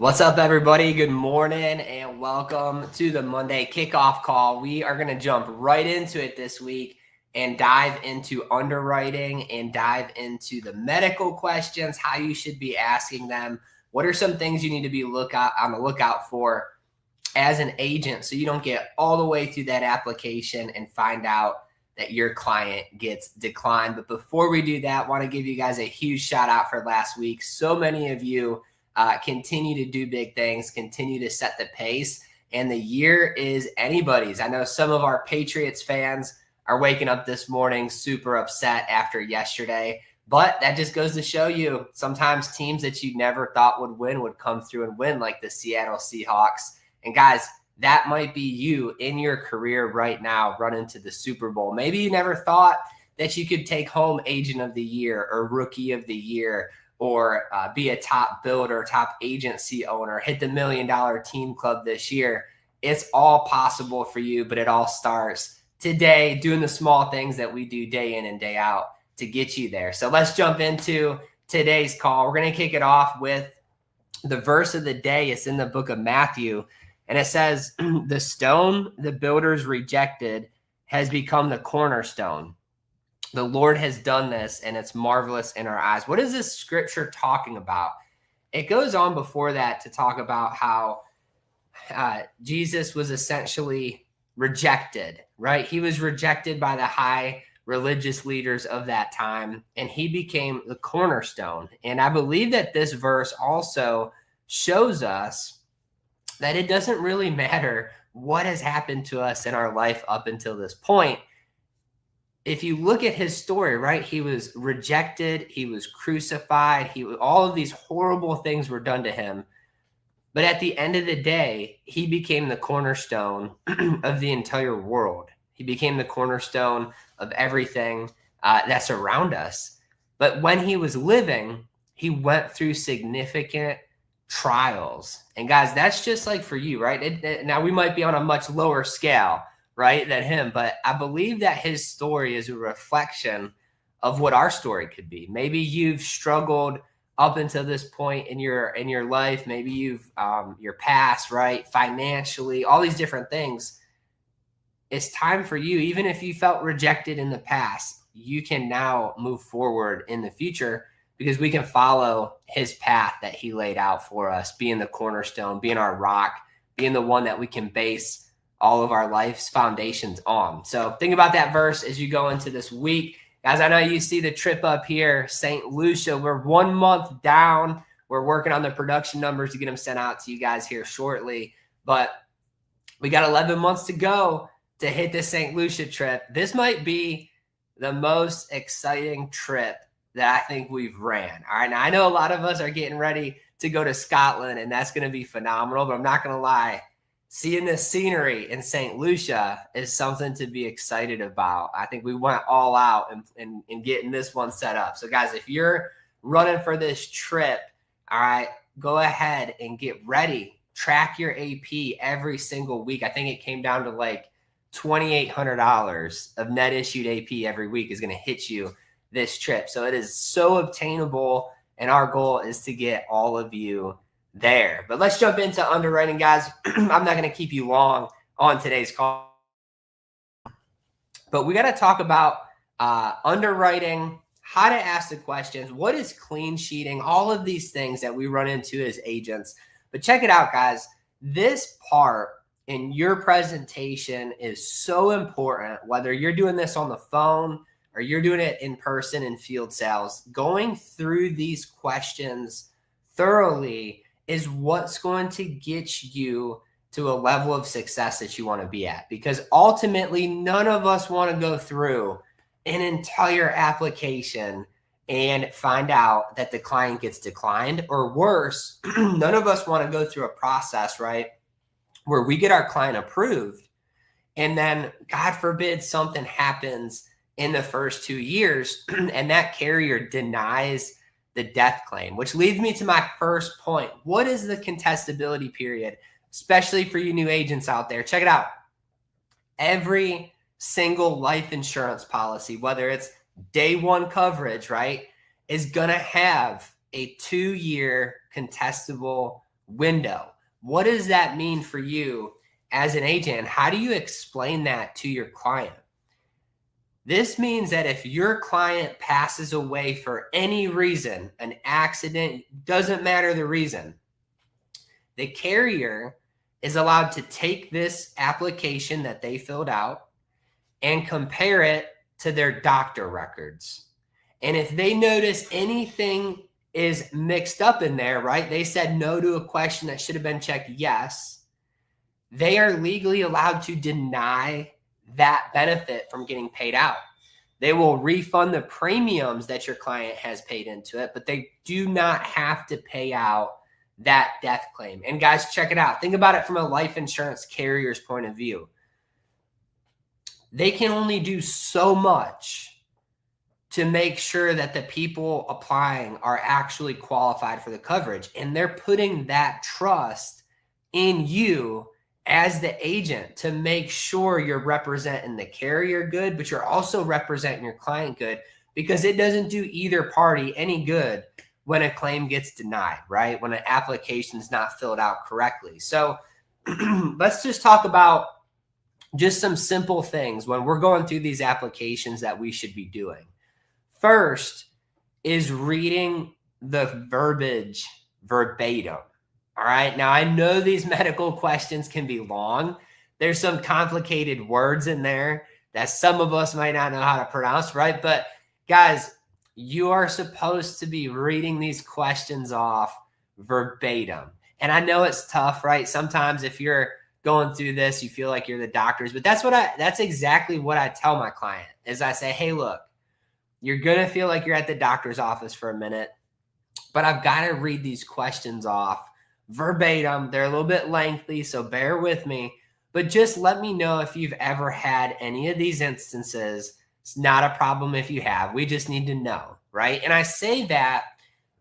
What's up, everybody? Good morning and welcome to the Monday kickoff call. We are going to jump right into it this week and dive into underwriting and dive into the medical questions, how you should be asking them. What are some things you need to be on the lookout for as an agent so you don't get all the way through that application and find out that your client gets declined. But before we do that, I want to give you guys a huge shout out for last week. So many of you continue to do big things, continue to set the pace, and the year is anybody's. I know some of our Patriots fans are waking up this morning super upset after yesterday, but that just goes to show you sometimes teams that you never thought would win would come through and win, like the Seattle Seahawks. And guys, that might be you in your career right now running to the Super Bowl. Maybe you never thought that you could take home Agent of the Year or Rookie of the Year, or be a top builder, top agency owner, hit the $1 million team club this year. It's all possible for you, but it all starts today doing the small things that we do day in and day out to get you there. So let's jump into today's call. We're going to kick it off with the verse of the day. It's in the book of Matthew, and it says, "The stone the builders rejected has become the cornerstone. The Lord has done this, and it's marvelous in our eyes." What is this scripture talking about? It goes on before that to talk about how Jesus was essentially rejected, right? He was rejected by the high religious leaders of that time, and he became the cornerstone. And I believe that this verse also shows us that it doesn't really matter what has happened to us in our life up until this point. If you look at his story, right, he was rejected, he was crucified, all of these horrible things were done to him. But at the end of the day, he became the cornerstone of the entire world. He became the cornerstone of everything that's around us. But when he was living, he went through significant trials. And guys, that's just like for you, right? Now we might be on a much lower scale, right, than him, but I believe that his story is a reflection of what our story could be. Maybe you've struggled up until this point in your life. Maybe you've your past, right, financially, all these different things. It's time for you, even if you felt rejected in the past, you can now move forward in the future because we can follow his path that he laid out for us, being the cornerstone, being our rock, being the one that we can base all of our life's foundations on. So think about that verse as you go into this week. Guys, I know you see the trip up here, St. Lucia. We're 1 month down. We're working on the production numbers to get them sent out to you guys here shortly. But we got 11 months to go to hit the St. Lucia trip. This might be the most exciting trip that I think we've ran. All right, now I know a lot of us are getting ready to go to Scotland, and that's going to be phenomenal, but I'm not going to lie. Seeing this scenery in St. Lucia is something to be excited about. I think we went all out in getting this one set up. So, guys, if you're running for this trip, all right, go ahead and get ready. Track your AP every single week. I think it came down to like $2,800 of net issued AP every week is going to hit you this trip. So it is so obtainable, and our goal is to get all of you there. But let's jump into underwriting, guys. I'm not going to keep you long on today's call, but we got to talk about underwriting, how to ask the questions, what is clean sheeting, all of these things that we run into as agents. But check it out, guys. This part in your presentation is so important, whether you're doing this on the phone or you're doing it in person in field sales. Going through these questions thoroughly is what's going to get you to a level of success that you want to be at. Because ultimately, none of us want to go through an entire application and find out that the client gets declined, or worse, none of us want to go through a process, right, where we get our client approved, and then, God forbid, something happens in the first 2 years, and that carrier denies the death claim, which leads me to my first point. What is the contestability period, especially for you new agents out there? Check it out. Every single life insurance policy, whether it's day one coverage, right, is going to have a 2-year contestable window. What does that mean for you as an agent? How do you explain that to your client? This means that if your client passes away for any reason, an accident, doesn't matter the reason, the carrier is allowed to take this application that they filled out and compare it to their doctor records. And if they notice anything is mixed up in there, right? They said no to a question that should have been checked yes. They are legally allowed to deny that benefit from getting paid out. They will refund the premiums that your client has paid into it, but they do not have to pay out that death claim. And guys, check it out. Think about it from a life insurance carrier's point of view. They can only do so much to make sure that the people applying are actually qualified for the coverage. And they're putting that trust in you as the agent to make sure you're representing the carrier good, but you're also representing your client good, because it doesn't do either party any good when a claim gets denied, right? When an application is not filled out correctly. So let's just talk about just some simple things when we're going through these applications that we should be doing. First is reading the verbiage verbatim. All right. Now, I know these medical questions can be long. There's some complicated words in there that some of us might not know how to pronounce, right? But guys, you are supposed to be reading these questions off verbatim. And I know it's tough, right? Sometimes if you're going through this, you feel like you're the doctors, but that's exactly what I tell my client is I say, hey, look, you're going to feel like you're at the doctor's office for a minute, but I've got to read these questions off verbatim. They're a little bit lengthy, so bear with me, but just let me know if you've ever had any of these instances. It's not a problem if you have. We just need to know, right? And I say that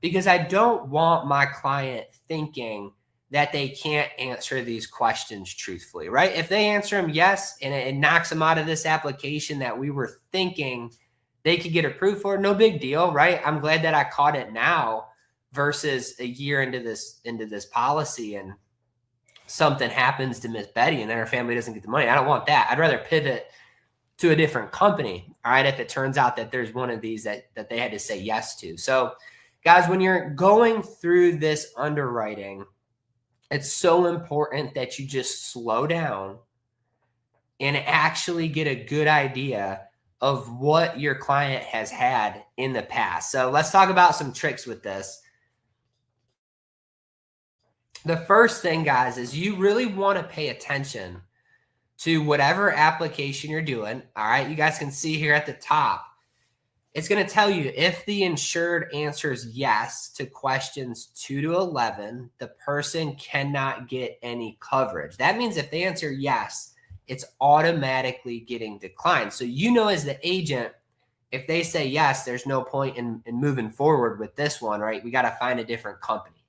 because I don't want my client thinking that they can't answer these questions truthfully, right? If they answer them yes, and it knocks them out of this application that we were thinking they could get approved for, no big deal, right? I'm glad that I caught it now versus a year into this policy and something happens to Miss Betty and then her family doesn't get the money. I don't want that. I'd rather pivot to a different company, all right, if it turns out that there's one of these that they had to say yes to. So guys, when you're going through this underwriting, it's so important that you just slow down and actually get a good idea of what your client has had in the past. So let's talk about some tricks with this. The first thing, guys, is you really want to pay attention to whatever application you're doing. All right, you guys can see here at the top, it's going to tell you if the insured answers yes to questions 2 to 11, the person cannot get any coverage. That means if they answer yes, it's automatically getting declined. So you know as the agent, if they say yes, there's no point in moving forward with this one, right? We got to find a different company.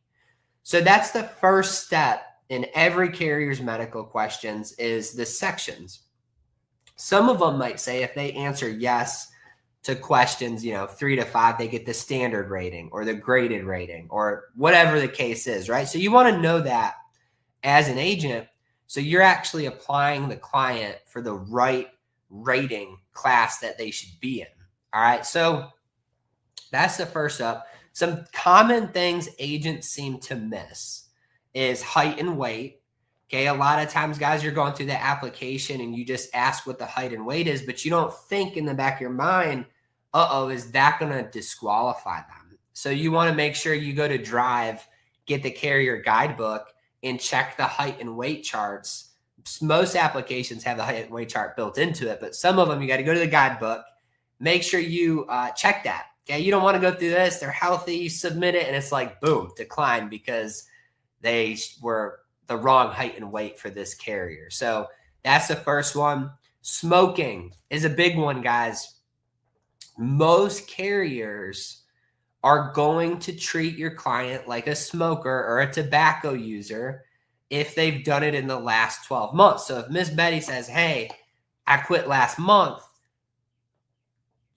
So that's the first step in every carrier's medical questions is the sections. Some of them might say if they answer yes to questions, 3 to 5, they get the standard rating or the graded rating or whatever the case is, right? So you want to know that as an agent, so you're actually applying the client for the right rating class that they should be in. All right. So that's the first up. Some common things agents seem to miss is height and weight. Okay. A lot of times, guys, you're going through the application and you just ask what the height and weight is, but you don't think in the back of your mind, is that going to disqualify them? So you want to make sure you go to Drive, get the carrier guidebook, and check the height and weight charts. Most applications have the height and weight chart built into it, but some of them you got to go to the guidebook, make sure you check that. Okay, you don't want to go through this. They're healthy, you submit it, and it's like, boom, decline because they were the wrong height and weight for this carrier. So that's the first one. Smoking is a big one, guys. Most carriers are going to treat your client like a smoker or a tobacco user if they've done it in the last 12 months. So if Miss Betty says, hey, I quit last month,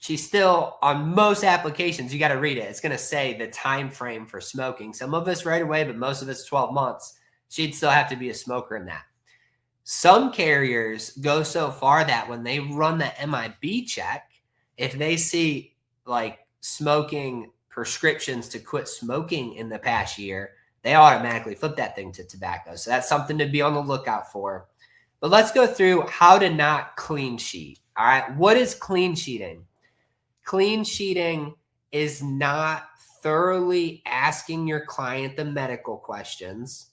she's still on most applications. You got to read it. It's going to say the time frame for smoking. Some of us right away, but most of it's 12 months. She'd still have to be a smoker in that. Some carriers go so far that when they run the MIB check, if they see like smoking prescriptions to quit smoking in the past year, they automatically flip that thing to tobacco. So that's something to be on the lookout for. But let's go through how to not clean sheet. All right. What is clean sheeting? Clean sheeting is not thoroughly asking your client the medical questions,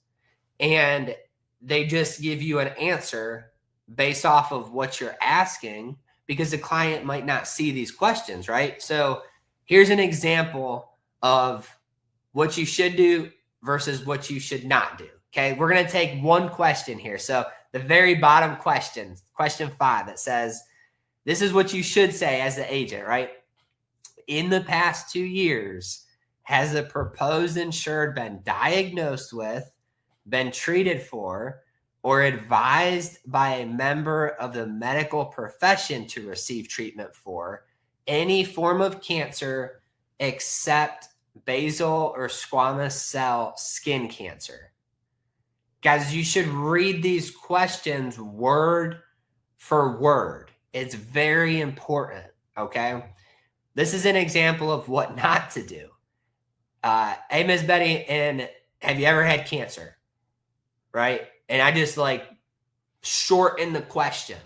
and they just give you an answer based off of what you're asking, because the client might not see these questions, right? So here's an example of what you should do versus what you should not do. Okay, we're going to take one question here. So the very bottom question, question 5, that says, this is what you should say as the agent, right? In the past 2 years, has the proposed insured been diagnosed with, been treated for, or advised by a member of the medical profession to receive treatment for any form of cancer except basal or squamous cell skin cancer? Guys, you should read these questions word for word. It's very important, okay? This is an example of what not to do. Hey, Miss Betty, and have you ever had cancer? Right? And I just like shorten the question.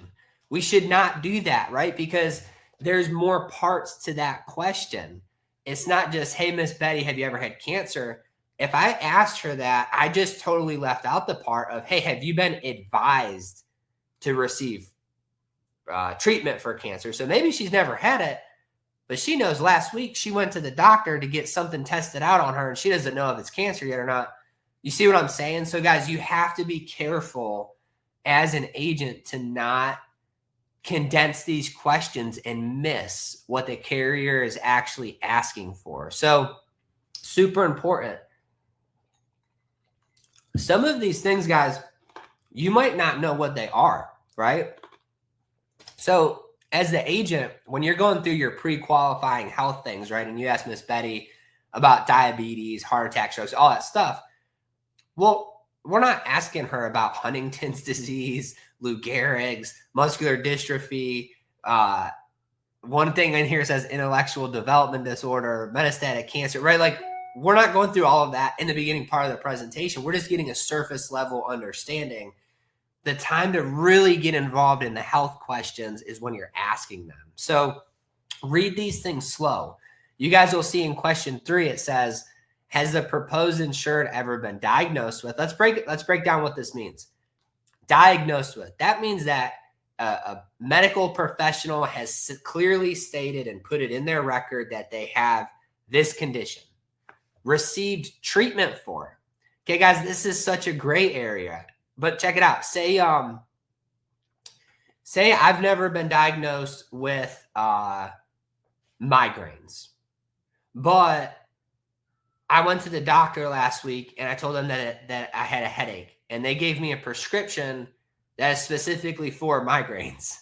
We should not do that, right? Because there's more parts to that question. It's not just, hey, Miss Betty, have you ever had cancer? If I asked her that, I just totally left out the part of, hey, have you been advised to receive treatment for cancer? So maybe she's never had it, but she knows last week she went to the doctor to get something tested out on her, and she doesn't know if it's cancer yet or not. You see what I'm saying? So guys, you have to be careful as an agent to not condense these questions and miss what the carrier is actually asking for. So super important. Some of these things, guys, you might not know what they are, right? So as the agent, when you're going through your pre-qualifying health things, right, and you ask Miss Betty about diabetes, heart attack, strokes, all that stuff, well, we're not asking her about Huntington's disease, Lou Gehrig's, muscular dystrophy. One thing in here says intellectual development disorder, metastatic cancer, right? Like, we're not going through all of that in the beginning part of the presentation. We're just getting a surface level understanding. The time to really get involved in the health questions is when you're asking them. So read these things slow. You guys will see in question 3, it says, has the proposed insured ever been diagnosed with? Let's break down what this means. Diagnosed with. That means that a medical professional has clearly stated and put it in their record that they have this condition. Received treatment for. Okay, guys, this is such a gray area. But check it out. Say I've never been diagnosed with migraines, but I went to the doctor last week and I told them that I had a headache, and they gave me a prescription that is specifically for migraines.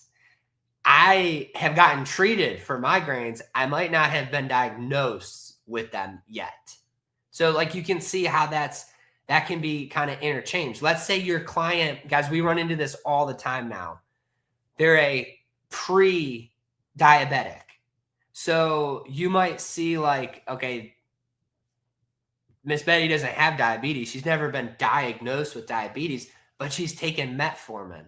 I have gotten treated for migraines. I might not have been diagnosed with them yet. So like, you can see how that can be kind of interchanged. Let's say your client, guys, we run into this all the time now. They're a pre-diabetic. So you might see like, okay, Miss Betty doesn't have diabetes. She's never been diagnosed with diabetes, but she's taken metformin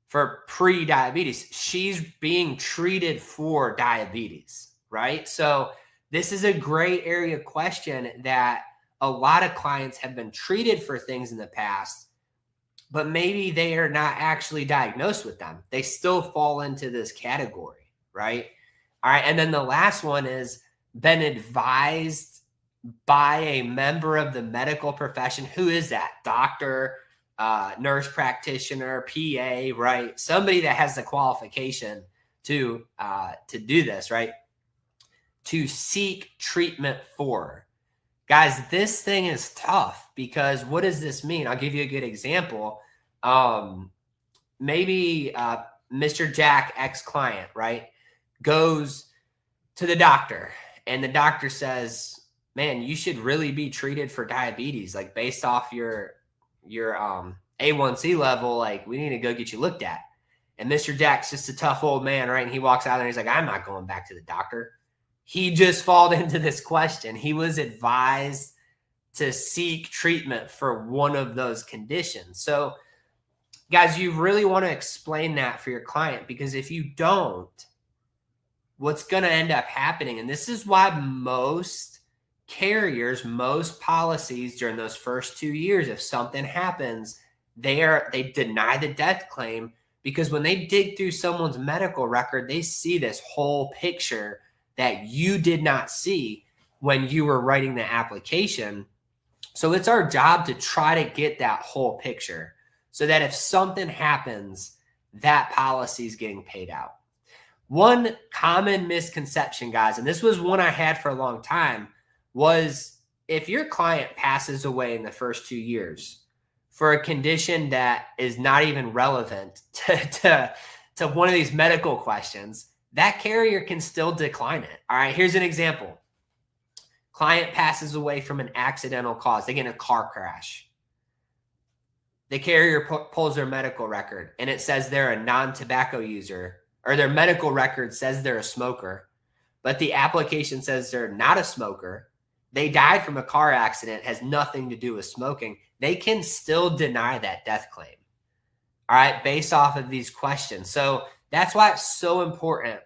for pre-diabetes. She's being treated for diabetes, right? So this is a gray area question that a lot of clients have been treated for things in the past, but maybe they are not actually diagnosed with them. They still fall into this category, right? All right. And then the last one is been advised by a member of the medical profession. Who is that? Doctor, nurse practitioner, PA, right? Somebody that has the qualification to do this, right? To seek treatment for. Guys, this thing is tough, because what does this mean? I'll give you a good example. Maybe Mr. Jack, ex-client, right, goes to the doctor, and the doctor says, man, you should really be treated for diabetes, like based off your A1C level, like we need to go get you looked at. And Mr. Jack's just a tough old man, right? And he walks out there and he's like, I'm not going back to the doctor. He just fell into this question. He was advised to seek treatment for one of those conditions. So guys, you really want to explain that for your client, because if you don't, what's going to end up happening, and this is why most carriers, most policies during those first 2 years, if something happens, they deny the death claim, because when they dig through someone's medical record, they see this whole picture that you did not see when you were writing the application. So it's our job to try to get that whole picture so that if something happens, that policy is getting paid out. One common misconception, guys, and this was one I had for a long time, was if your client passes away in the first 2 years for a condition that is not even relevant to one of these medical questions, that carrier can still decline it. All right, here's an example. Client passes away from an accidental cause. They get in a car crash. The carrier pulls their medical record and it says they're a non-tobacco user, or their medical record says they're a smoker, but the application says they're not a smoker. They died from a car accident, has nothing to do with smoking. They can still deny that death claim, all right, based off of these questions. So that's why it's so important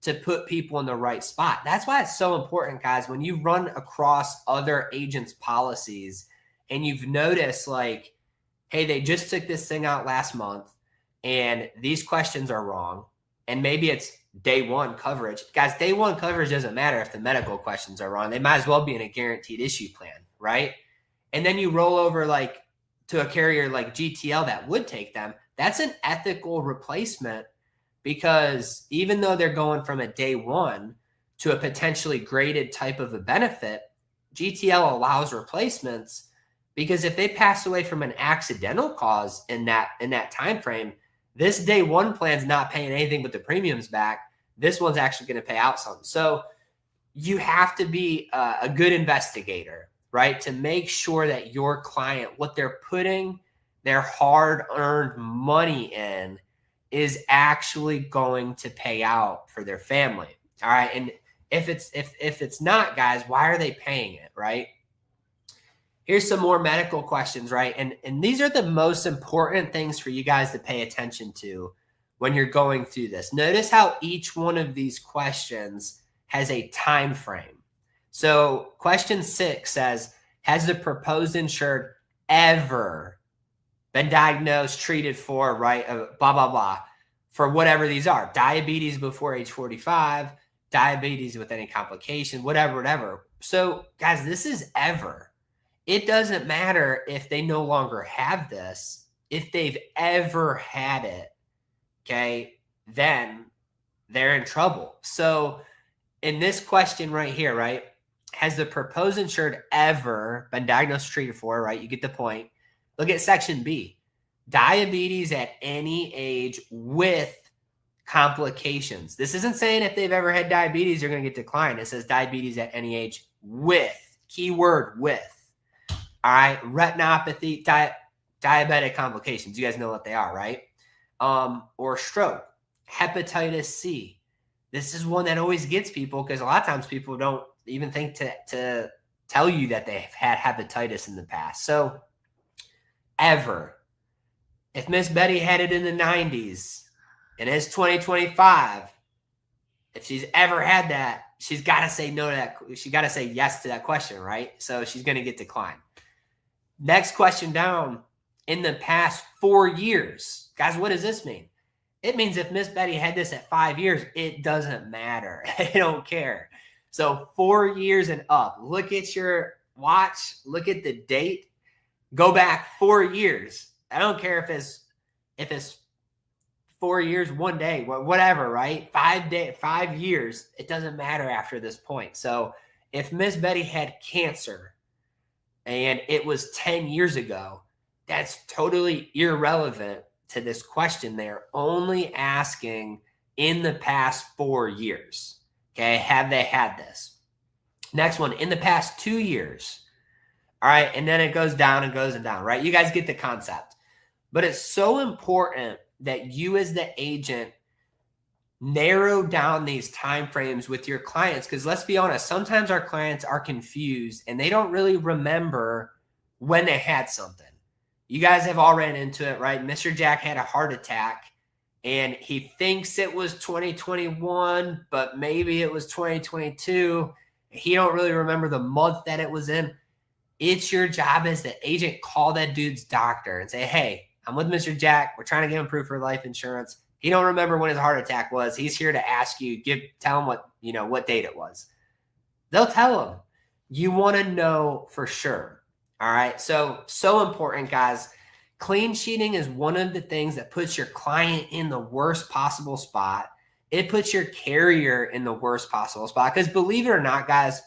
to put people in the right spot. That's why it's so important, guys, when you run across other agents' policies and you've noticed, like, hey, they just took this thing out last month and these questions are wrong. And maybe it's day one coverage. Guys, day one coverage doesn't matter if the medical questions are wrong. They might as well be in a guaranteed issue plan, right? And then you roll over like to a carrier like GTL that would take them. That's an ethical replacement, because even though they're going from a day one to a potentially graded type of a benefit, GTL allows replacements, because if they pass away from an accidental cause in that time frame, this day one plan's not paying anything but the premiums back. This one's actually going to pay out something. So you have to be a good investigator, right, to make sure that your client, what they're putting their hard-earned money in, is actually going to pay out for their family. All right. And if it's not, guys, why are they paying it, right? Here's some more medical questions, right? And these are the most important things for you guys to pay attention to when you're going through this. Notice how each one of these questions has a time frame. So question 6 says, has the proposed insured ever been diagnosed, treated for, right, blah, blah, blah, for whatever these are. Diabetes before age 45, diabetes with any complication, whatever. So, guys, this is ever. It doesn't matter if they no longer have this. If they've ever had it, okay, then they're in trouble. So in this question right here, right, has the proposed insured ever been diagnosed or treated for, right? You get the point. Look at section B. Diabetes at any age with complications. This isn't saying if they've ever had diabetes, they're going to get declined. It says diabetes at any age with, keyword with. All right, retinopathy, diabetic complications. You guys know what they are, right? Or stroke, hepatitis C. This is one that always gets people, because a lot of times people don't even think to tell you that they've had hepatitis in the past. So ever. If Miss Betty had it in the 90s and it's 2025, if she's ever had that, she's got to say no to that. She's got to say yes to that question, right? So she's going to get declined. Next question down, in the past 4 years. Guys, what does this mean? It means if Miss Betty had this at 5 years, it doesn't matter. I don't care. So 4 years and up. Look at your watch. Look at the date. Go back 4 years. I don't care if it's 4 years, 1 day, whatever, right? 5 years. It doesn't matter after this point. So if Miss Betty had cancer and it was 10 years ago, that's totally irrelevant to this question. They're only asking in the past 4 years. Okay, have they had this? Next one, in the past 2 years. All right, and then it goes down and goes and down, right? You guys get the concept. But it's so important that you as the agent narrow down these time frames with your clients, because let's be honest, sometimes our clients are confused and they don't really remember when they had something. You guys have all ran into it, right? Mr. Jack had a heart attack and he thinks it was 2021, but maybe it was 2022. He don't really remember the month that it was in. It's your job as the agent, call that dude's doctor and say, hey, I'm with Mr. Jack. We're trying to get him approved for life insurance. He don't remember when his heart attack was. He's here to ask you, tell him what date it was. They'll tell him. You want to know for sure. All right. So important, guys. Clean sheeting is one of the things that puts your client in the worst possible spot. It puts your carrier in the worst possible spot. Because believe it or not, guys,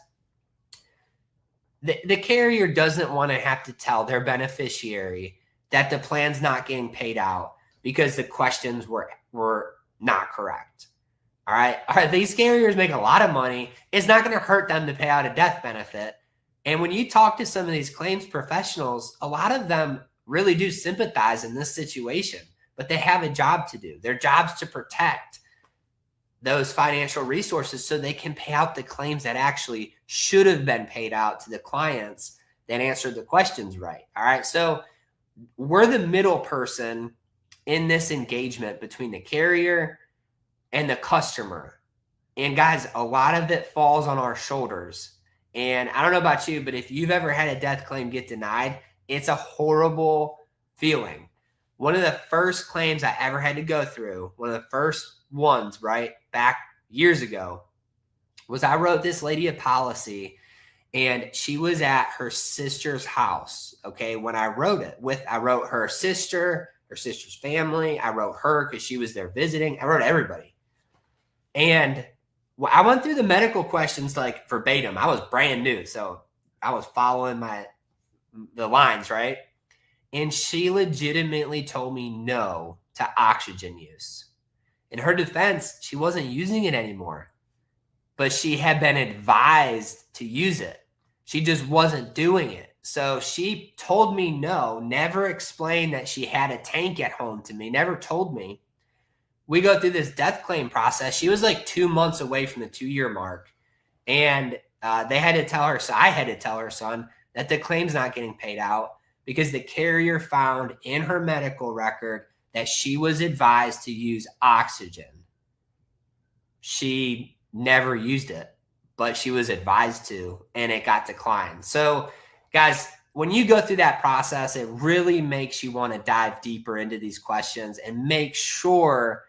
the carrier doesn't want to have to tell their beneficiary that the plan's not getting paid out because the questions were not correct. All right. These carriers make a lot of money. It's not going to hurt them to pay out a death benefit. And when you talk to some of these claims professionals, a lot of them really do sympathize in this situation, but they have a job to do. Their job's to protect those financial resources so they can pay out the claims that actually should have been paid out to the clients that answered the questions right. All right. So we're the middle person in this engagement between the carrier and the customer. And guys, a lot of it falls on our shoulders. And I don't know about you, but if you've ever had a death claim get denied, it's a horrible feeling. One of the first claims I ever had to go through, one of the first ones, right, back years ago, was I wrote this lady a policy and she was at her sister's house. Okay. When I wrote it I wrote her sister's family. I wrote her because she was there visiting. I wrote everybody. And I went through the medical questions like verbatim. I was brand new. So I was following the lines, right? And she legitimately told me no to oxygen use. In her defense, she wasn't using it anymore, but she had been advised to use it. She just wasn't doing it. So she told me no, never explained that she had a tank at home to me, never told me. We go through this death claim process. She was like 2 months away from the 2-year mark. And they had to tell her, so I had to tell her son that the claim's not getting paid out because the carrier found in her medical record that she was advised to use oxygen. She never used it, but she was advised to, and it got declined. So guys, when you go through that process, it really makes you want to dive deeper into these questions and make sure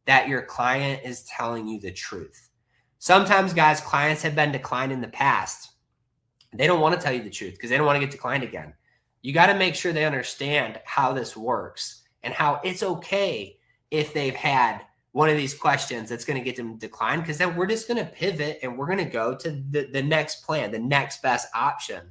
that your client is telling you the truth. Sometimes, guys, clients have been declined in the past. They don't want to tell you the truth because they don't want to get declined again. You got to make sure they understand how this works and how it's okay if they've had one of these questions that's going to get them declined, because then we're just going to pivot and we're going to go to the next plan, the next best option.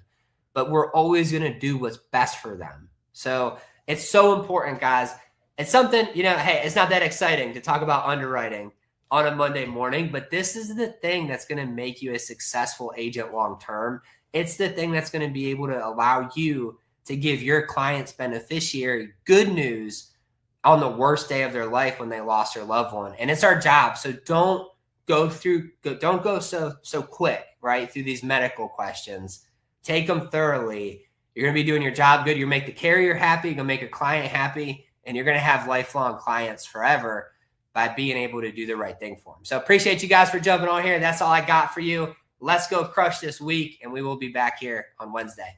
But we're always going to do what's best for them. So it's so important, guys. It's something, hey, it's not that exciting to talk about underwriting on a Monday morning, but this is the thing that's going to make you a successful agent long-term. It's the thing that's going to be able to allow you to give your client's beneficiary good news on the worst day of their life when they lost their loved one. And it's our job. So don't go so quick, right, through these medical questions. Take them thoroughly. You're going to be doing your job good. You're going to make the carrier happy. You're going to make your client happy. And you're going to have lifelong clients forever by being able to do the right thing for them. So appreciate you guys for jumping on here. That's all I got for you. Let's go crush this week, and we will be back here on Wednesday.